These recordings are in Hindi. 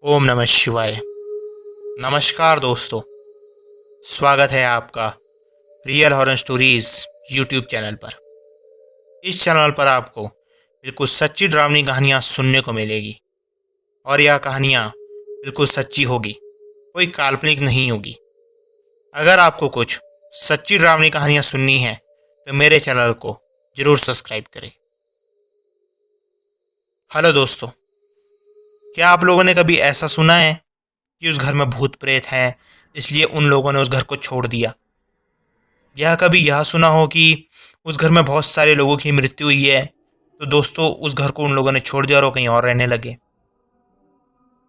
ओम नमः शिवाय। नमस्कार दोस्तों, स्वागत है आपका real horror stories YouTube channel पर। इस चैनल पर आपको बिल्कुल सच्ची डरावनी कहानियाँ सुनने को मिलेगी और यह कहानियाँ बिल्कुल सच्ची होगी, कोई काल्पनिक नहीं होगी। अगर आपको कुछ सच्ची डरावनी कहानियाँ सुननी है तो मेरे चैनल को ज़रूर सब्सक्राइब करें। हेलो दोस्तों, क्या आप लोगों ने कभी ऐसा सुना है कि उस घर में भूत प्रेत हैं, इसलिए उन लोगों ने उस घर को छोड़ दिया? या कभी यह सुना हो कि उस घर में बहुत सारे लोगों की मृत्यु हुई है, तो दोस्तों उस घर को उन लोगों ने छोड़ दिया और वो कहीं और रहने लगे?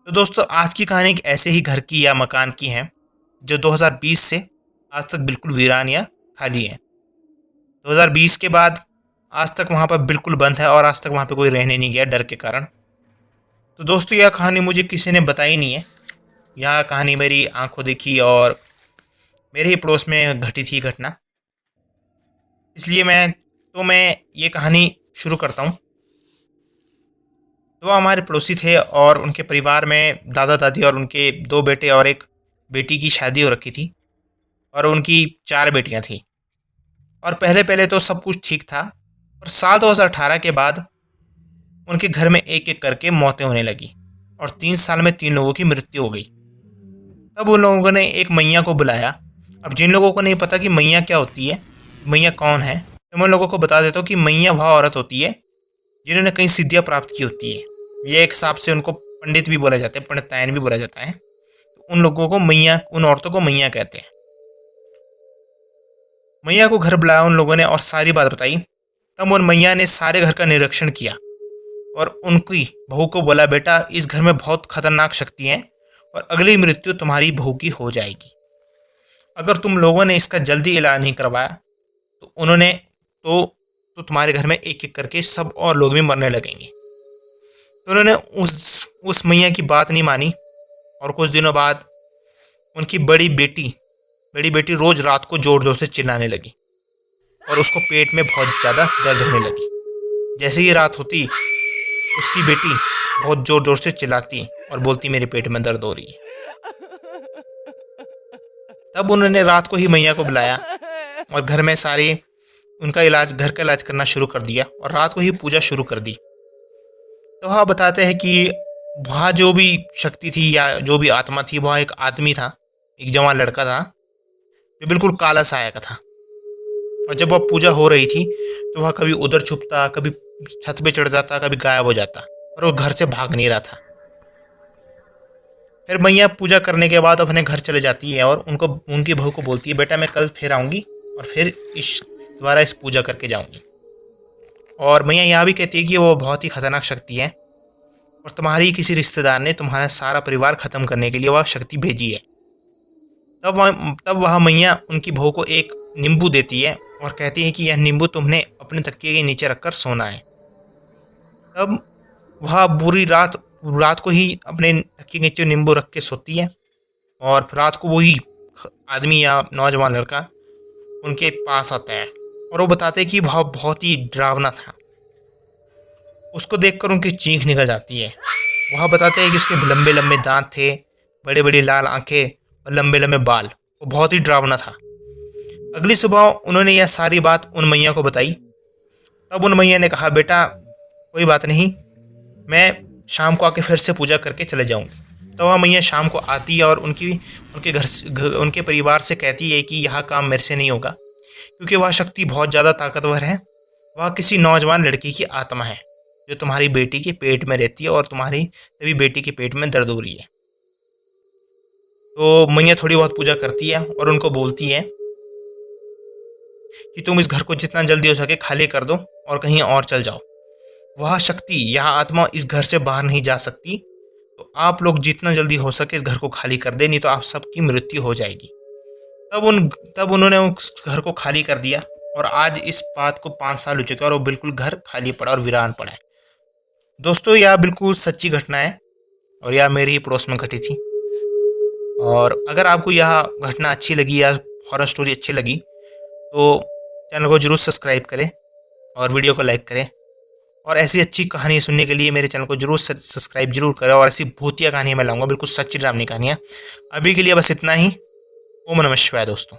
तो दोस्तों आज की कहानी एक ऐसे ही घर की या मकान की है जो 2020 से आज तक बिल्कुल वीरान या खाली है। 2020 के बाद आज तक वहाँ पर बिल्कुल बंद है और आज तक वहाँ पे कोई रहने नहीं गया डर के कारण। तो दोस्तों यह कहानी मुझे किसी ने बताई नहीं है, यह कहानी मेरी आंखों देखी और मेरे ही पड़ोस में घटी थी घटना, इसलिए मैं ये कहानी शुरू करता हूँ। तो वो हमारे पड़ोसी थे और उनके परिवार में दादा दादी और उनके 2 बेटे और एक बेटी की शादी हो रखी थी और उनकी 4 बेटियाँ थीं। और पहले पहले तो सब कुछ ठीक था, पर साल 2018 के बाद उनके घर में एक एक करके मौतें होने लगी और 3 साल में 3 लोगों की मृत्यु हो गई। तब उन लोगों ने एक मैया को बुलाया। अब जिन लोगों को नहीं पता कि मैया क्या होती है, मैया कौन है, तो मैं उन लोगों को बता देता हूँ कि मैया वह औरत होती है जिन्होंने कई सिद्धियाँ प्राप्त की होती है। ये एक हिसाब से उनको पंडित भी बोला जाता है, पंडितायन भी बोला जाता है। तो उन लोगों को मैया, उन औरतों को मैया कहते हैं। मैया को घर बुलाया उन लोगों ने और सारी बात बताई। तब उन मैया ने सारे घर का निरीक्षण किया और उनकी बहू को बोला, बेटा इस घर में बहुत खतरनाक शक्ति है और अगली मृत्यु तुम्हारी बहू की हो जाएगी। अगर तुम लोगों ने इसका जल्दी इलाज नहीं करवाया तो उन्होंने तो तुम्हारे घर में एक एक करके सब और लोग भी मरने लगेंगे। तो उन्होंने उस मैया की बात नहीं मानी और कुछ दिनों बाद उनकी बड़ी बेटी रोज रात को जोर जोर से चिल्लाने लगी और उसको पेट में बहुत ज़्यादा दर्द होने लगी। जैसे ही रात होती उसकी बेटी बहुत जोर जोर से चिल्लाती और बोलती मेरे पेट में दर्द हो रही है। तब उन्होंने रात को ही मैया को बुलाया और घर में सारे घर का इलाज करना शुरू कर दिया और रात को ही पूजा शुरू कर दी। तो वह बताते हैं कि वहाँ जो भी शक्ति थी या जो भी आत्मा थी, वह एक आदमी था, एक जवान लड़का था जो बिल्कुल काला साया का था। और जब वह पूजा हो रही थी तो वह कभी उधर छुपता, कभी छत पे चढ़ जाता, कभी गायब हो जाता और वो घर से भाग नहीं रहा था। फिर मैया पूजा करने के बाद अपने घर चले जाती है और उनकी बहू को बोलती है, बेटा मैं कल फिर आऊँगी और फिर दोबारा इस पूजा करके जाऊँगी। और मैया यहाँ भी कहती है कि वो बहुत ही खतरनाक शक्ति है और तुम्हारी किसी रिश्तेदार ने तुम्हारा सारा परिवार ख़त्म करने के लिए वह शक्ति भेजी है। तब वह मैया उनकी बहू को एक नींबू देती है और कहती है कि यह नींबू तुमने अपने तकिए के नीचे रखकर सोना है। तब वह पूरी रात को ही अपने तकिए के नीचे नींबू रख के सोती है और रात को वही आदमी या नौजवान लड़का उनके पास आता है और वो बताते हैं कि वह बहुत ही डरावना था। उसको देखकर उनकी चीख निकल जाती है। वह बताते हैं कि उसके लंबे लंबे दांत थे, बड़े बड़ी लाल आंखें और लंबे लंबे बाल। वो बहुत ही डरावना था। अगली सुबह उन्होंने यह सारी बात उन मैया को बताई। तब उन मैया ने कहा, बेटा कोई बात नहीं, मैं शाम को आके फिर से पूजा करके चले जाऊंगी। तो वह मैया शाम को आती है और उनके परिवार से कहती है कि यह काम मेरे से नहीं होगा, क्योंकि वह शक्ति बहुत ज़्यादा ताकतवर है। वह किसी नौजवान लड़की की आत्मा है जो तुम्हारी बेटी के पेट में रहती है और तुम्हारी तभी बेटी के पेट में दर्द हो रही है। तो मैया थोड़ी बहुत पूजा करती है और उनको बोलती है कि तुम इस घर को जितना जल्दी हो सके खाली कर दो और कहीं और चल जाओ। वह शक्ति, यह आत्मा इस घर से बाहर नहीं जा सकती, तो आप लोग जितना जल्दी हो सके इस घर को खाली कर दे, नहीं तो आप सबकी मृत्यु हो जाएगी। तब उन्होंने उस घर को खाली कर दिया और आज इस बात को 5 साल हो चुके हैं और वो बिल्कुल घर खाली पड़ा और वीरान पड़ा है। दोस्तों यह बिल्कुल सच्ची घटना है और यह मेरे ही पड़ोस में घटी थी। और अगर आपको यह घटना अच्छी लगी या हॉरर स्टोरी अच्छी लगी तो चैनल को जरूर सब्सक्राइब करें और वीडियो को लाइक करें और ऐसी अच्छी कहानी सुनने के लिए मेरे चैनल को जरूर सब्सक्राइब जरूर करें, और ऐसी भूतिया कहानियाँ मैं लाऊंगा, बिल्कुल सच्ची डरावनी कहानियाँ। अभी के लिए बस इतना ही। ओम नमः शिवाय दोस्तों।